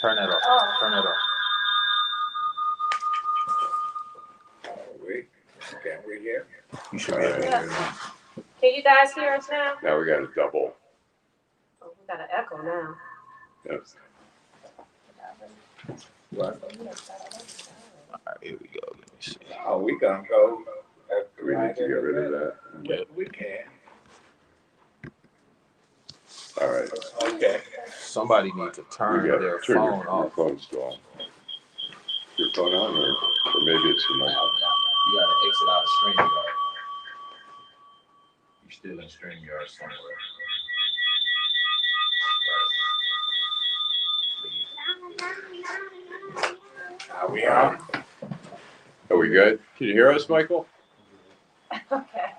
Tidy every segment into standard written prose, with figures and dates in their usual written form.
Turn it off. Turn it off. Can we hear? You should be able to hear it. Can you guys hear us now? Now we got a double. Oh, we got an echo now. Yes. All right, here we go. Let me see. Oh, we gonna go. We need to get rid of that. Yeah. We can. All right. Okay. Somebody needs to turn their phone your off. phone's still on. Your phone on, or maybe it's your mic. You gotta exit out of StreamYard. You're still in StreamYard somewhere. Are we on? Are we good? Can you hear us, Michael? Okay.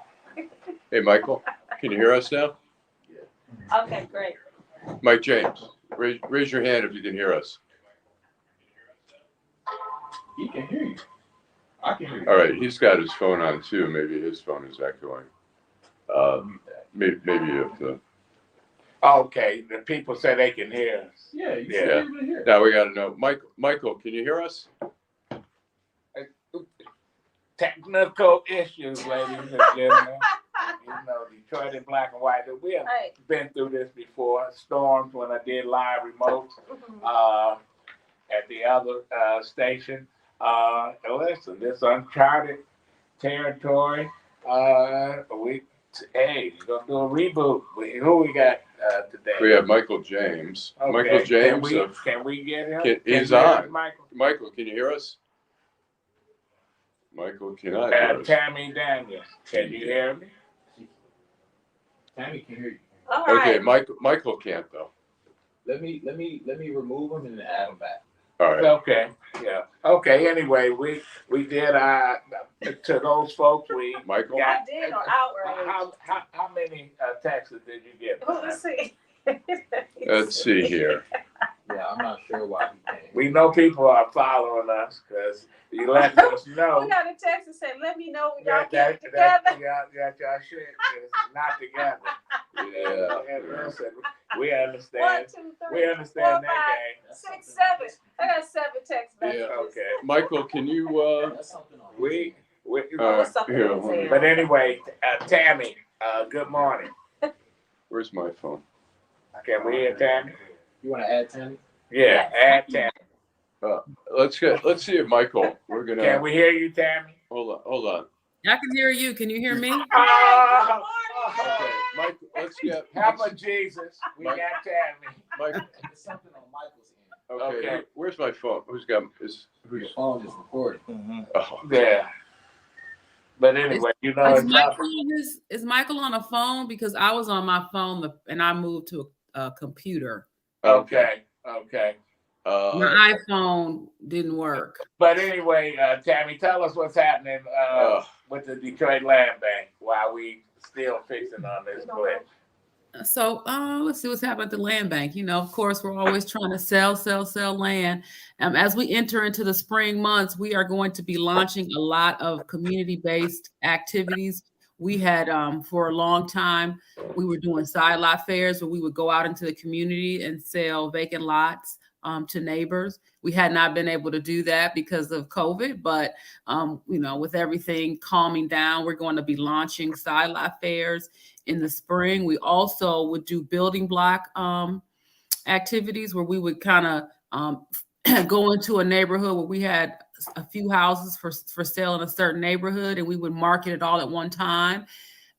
Hey, Michael, can you hear us now? Okay, great. Mike James, raise your hand if you can hear us. He can hear you. I can hear you. All right, he's got his phone on too. Maybe his phone is echoing. Maybe if the. Okay, the people say they can hear us. Yeah, you Yeah. should be able to hear. Now we got to know, Michael, can you hear us? Technical issues, ladies and gentlemen. You know, Detroit in black and white. We have Right. been through this before. Storms when I did live remotes at the other station. Listen, this uncharted territory. Hey, we're gonna do a reboot. Who we got today? We have Michael James. Okay. Michael James. Can we get him? He's Can we on. get Michael? Michael, can you hear us? Michael cannot hear us. Tammy Daniels, can you hear me? Tammy can hear you. All Okay, right. Michael can't though. Let me remove him and then add him back. All right. Okay, yeah. Okay, anyway, we did to those folks, we Michael? got. I did on outrage. How many texts did you get? Let's see. Let's see here. Yeah, I'm not sure why he can't. We know people are following us because you let us know. We got a text that said, "Let me know when y'all that get it together." y'all shit is not together. Yeah. And listen, we 1, understand. 2, 3, We understand 4, that 5, game. 6, 7. I got 7 text Yeah. messages. Okay. Michael, can you? That's something on We What's up with Here, that, hold on. Sam? but anyway, Tammy, good morning. Where's my phone? Can we hear Tammy? You want to add Tammy? Yeah, add Tammy. Let's see if Michael. We're gonna. Can we hear you, Tammy? Hold on. I can hear you. Can you hear me? Oh, Okay, Michael. Let's get. help us, Jesus. We got Tammy. Mike. It's something on Michael's end. Okay. Okay. Where's my phone? Who's? Your phone is recording. Oh. Yeah. But anyway, you know, Is Michael on a phone? Because I was on my phone and I moved to a computer. okay. My iPhone didn't work. But anyway, Tammy, tell us what's happening with the Detroit Land Bank while we still fixing on this glitch. So let's see what's happening at the land bank. You know, of course, we're always trying to sell land. As we enter into the spring months, we are going to be launching a lot of community-based activities. We had, for a long time, we were doing side lot fairs where we would go out into the community and sell vacant lots to neighbors. We had not been able to do that because of COVID, but you know, with everything calming down, we're going to be launching side lot fairs in the spring. We also would do building block activities where we would kind of go into a neighborhood where we had a few houses for sale in a certain neighborhood, and we would market it all at one time,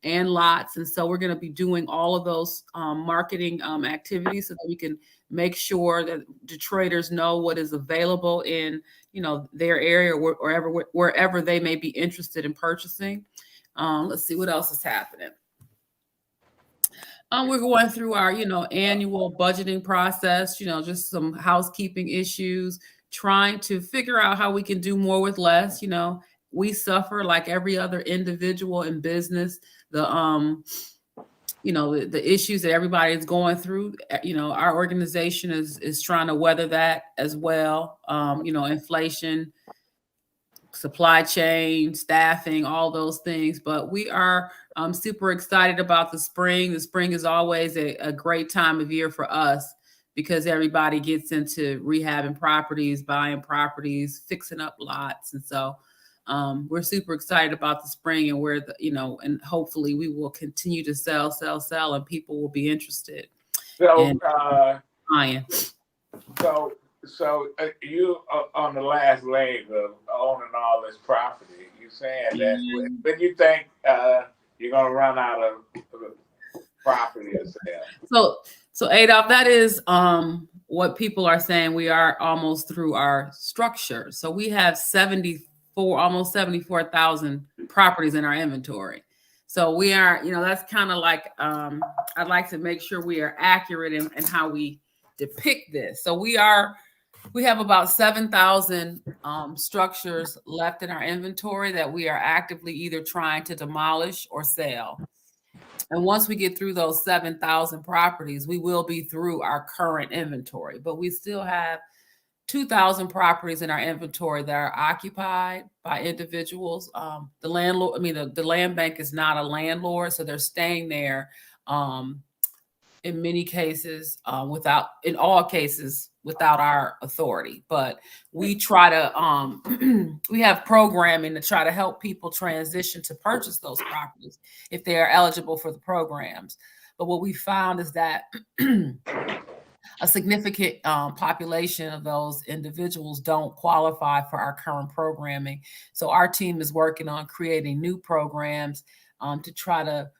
and lots. And so we're going to be doing all of those marketing activities so that we can make sure that Detroiters know what is available in, you know, their area or wherever they may be interested in purchasing. Let's see what else is happening. We're going through our, you know, annual budgeting process, you know, just some housekeeping issues, trying to figure out how we can do more with less. You know, we suffer like every other individual in business, you know, the issues that everybody is going through. You know, our organization is trying to weather that as well. You know, inflation, supply chain, staffing, all those things. But we are super excited about the spring. The spring is always a great time of year for us because everybody gets into rehabbing properties, buying properties, fixing up lots. And so we're super excited about the spring and where and hopefully we will continue to sell, and people will be interested. So, in buying. So you on the last leg of owning all this property, you saying that when you think you're gonna run out of property to sell? So Adolph, that is what people are saying. We are almost through our structure. So we have almost 74,000 properties in our inventory. So we are, that's kind of like, I'd like to make sure we are accurate in how we depict this. So we have about 7,000 structures left in our inventory that we are actively either trying to demolish or sell. And once we get through those 7,000 properties, we will be through our current inventory. But we still have 2,000 properties in our inventory that are occupied by individuals. The landlord, the land bank is not a landlord, so they're staying there in many cases in all cases without our authority. But we try to we have programming to try to help people transition to purchase those properties if they are eligible for the programs. But what we found is that a significant population of those individuals don't qualify for our current programming. So our team is working on creating new programs to try to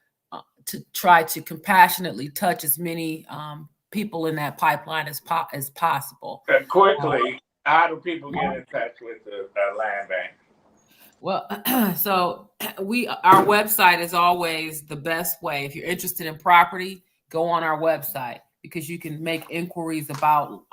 compassionately touch as many people in that pipeline as possible. Quickly, how do people get in touch with the land bank? Well, so our website is always the best way. If you're interested in property, go on our website, because you can make inquiries about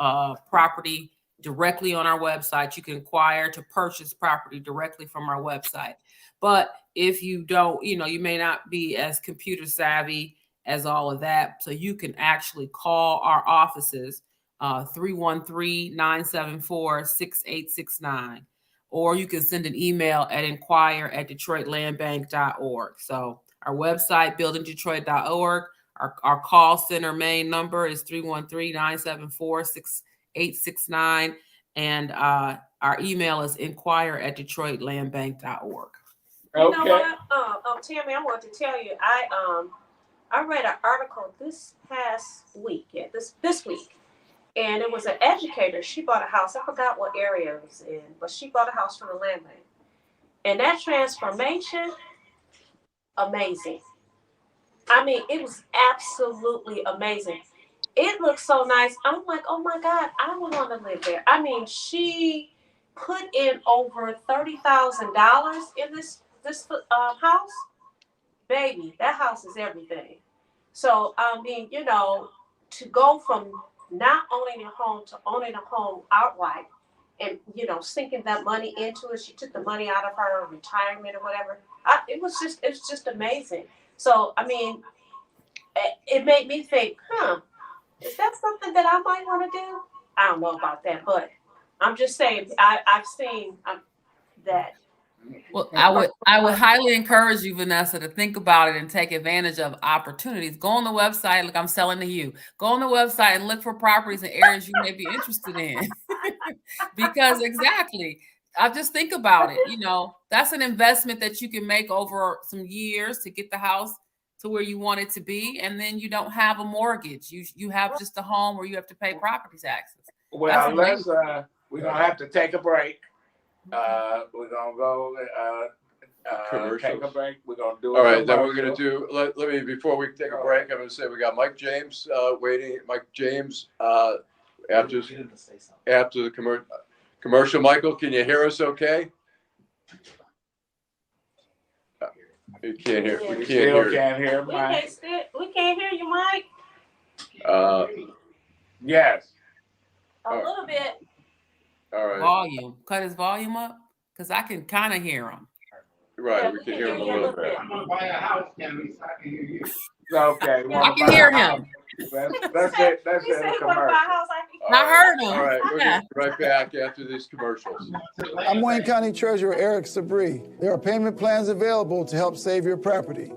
property directly on our website. You can inquire to purchase property directly from our website. But if you don't, you may not be as computer savvy as all of that. So you can actually call our offices, 313-974-6869. Or you can send an email at inquire@detroitlandbank.org. So our website, buildingdetroit.org. Our call center main number is 313-974-6869. And our email is inquire@detroitlandbank.org. You know what, Tammy, I want to tell you, I read an article this past week, this week, and it was an educator. She bought a house. I forgot what area it was in, but she bought a house from the land bank. And that transformation, amazing. It was absolutely amazing. It looked so nice. I'm like, oh my God, I would want to live there. She put in over $30,000 in this house. Baby, that house is everything. So, to go from not owning a home to owning a home outright and, sinking that money into it. She took the money out of her retirement or whatever. It's just amazing. So, it made me think, is that something that I might want to do? I don't know about that, but I'm just saying, I've seen that. Well, I would highly encourage you, Vanessa, to think about it and take advantage of opportunities. Go on the website. Look, I'm selling to you. Go on the website and look for properties in areas you may be interested in. Because exactly, I just think about it. That's an investment that you can make over some years to get the house to where you want it to be, and then you don't have a mortgage. You have just a home where you have to pay property taxes. Well, we're gonna have to take a break. We're gonna go take a break. We're gonna do. All right, then we're gonna do. Let me before we take a break. I'm gonna say we got Mike James waiting. Mike James after the commercial. Michael, can you hear us? Okay. You can't hear. We can't hear. Mike. We can't hear you, Mike. Yes. A little bit. All right. Volume. Cut his volume up, because I can kind of hear him. Right, Yeah, we can hear him a little bit. Okay. I can hear him. That's it. That's it. I heard him. All right, we're gonna be right back after these commercials. I'm Wayne County Treasurer Eric Sabri. There are payment plans available to help save your property.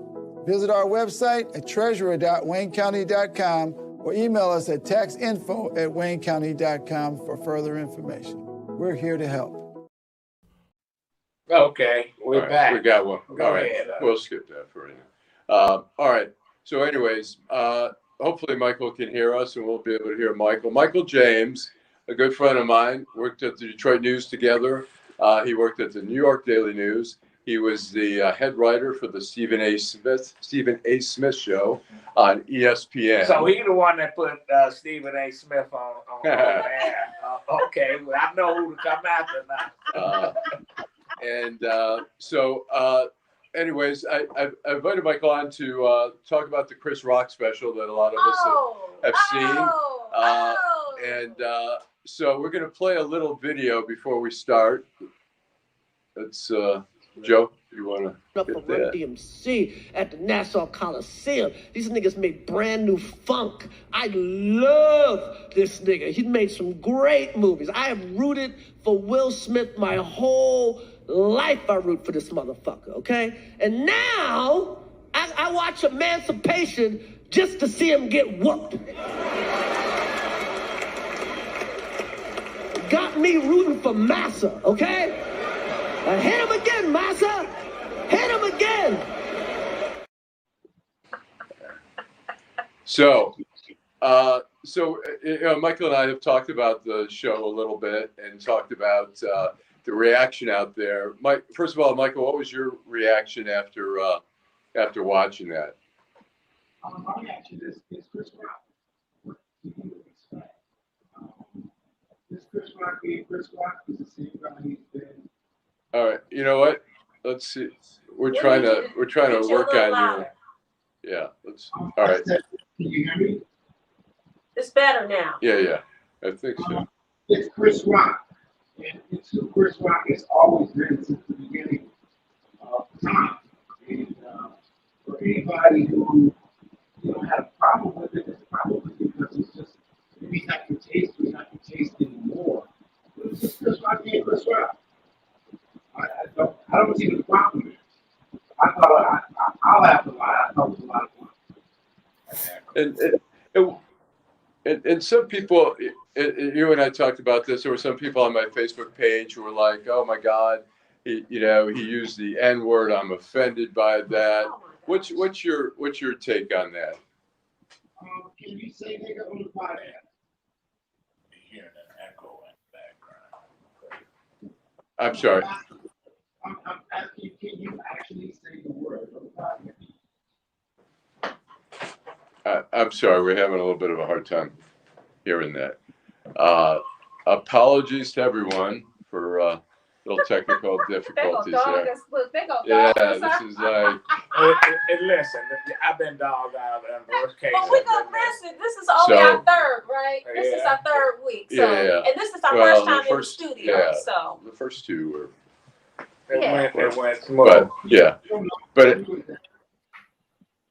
Visit our website at treasurer.waynecounty.com or email us at taxinfo@waynecounty.com for further information. We're here to help. Okay, we're back. We got one. Go All right, ahead. we'll skip that for right now. All right. So, anyways, hopefully Michael can hear us, and we'll be able to hear Michael. Michael James, a good friend of mine, worked at the Detroit News together. He worked at the New York Daily News. He was the head writer for the Stephen A. Smith show on ESPN. So he's the one that put Stephen A. Smith on air. Okay, well, I know who to come after now. Anyways, I invited Michael on to talk about the Chris Rock special that a lot of us have seen. So we're going to play a little video before we start. It's Joe, you want to Up for Run DMC at the Nassau Coliseum. These niggas made brand new funk. I love this nigga. He made some great movies. I have rooted for Will Smith my whole life. I root for this motherfucker, okay? And now I watch Emancipation just to see him get whooped. Got me rooting for Massa, okay? Hit him again, Massa! Hit him again! So, Michael and I have talked about the show a little bit and talked about the reaction out there. First of all, Michael, what was your reaction after watching that? My reaction is Chris Rock. What do you expect? This Chris Rock being Chris Rock is the same guy he's been. All right, you know what? Let's see. We're trying to work on you. Yeah. All right. Can you hear me? It's better now. Yeah. I think so. It's Chris Rock, and it's who Chris Rock has always been since the beginning of time. And for anybody who had a problem with it, it's probably because it's just maybe not your taste, or not your taste anymore. But it's just Chris Rock being Chris Rock. I don't see the problem. I'll have to lie. I thought it was a lot of fun. And some people, you and I talked about this. There were some people on my Facebook page who were like, "Oh my God, he used the N-word. I'm offended by that." What's your take on that? Can you say nigga on the podcast? Hearing an echo in the background. I'm sorry. I'm asking you, can you actually say the word on the podcast? I'm sorry. We're having a little bit of a hard time hearing that. Apologies to everyone for little technical difficulties there. Yeah, this is like. And listen, I've been dogged out in worst case. But we gonna listen. This is only our third, right? This is our third week. So, yeah. And this is our first time in the studio. Yeah, so the first two were. It went smooth.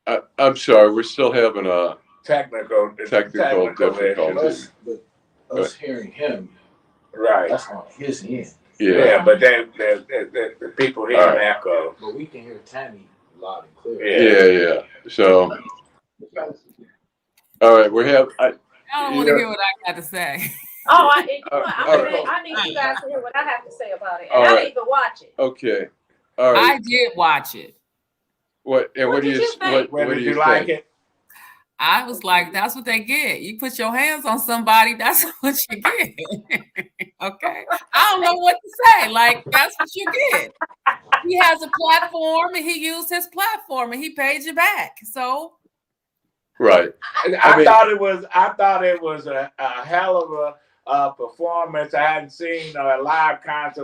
But I'm sorry, we're still having a technical difficulties. But us hearing him, right? That's on his end. Yeah, but the people hear an echo. But we can hear Tammy loud and clear. Yeah. So, all right, we have. I don't want to hear what I got to say. I need you guys to hear what I have to say about it, and I didn't even watch it. Okay, all right. I did watch it. What do you think? What do you like it? I was like, that's what they get. You put your hands on somebody, that's what you get. Okay. I don't know what to say. Like, that's what you get. He has a platform and he used his platform and he paid you back. So right. I thought it was a hell of a performance. I hadn't seen a live concert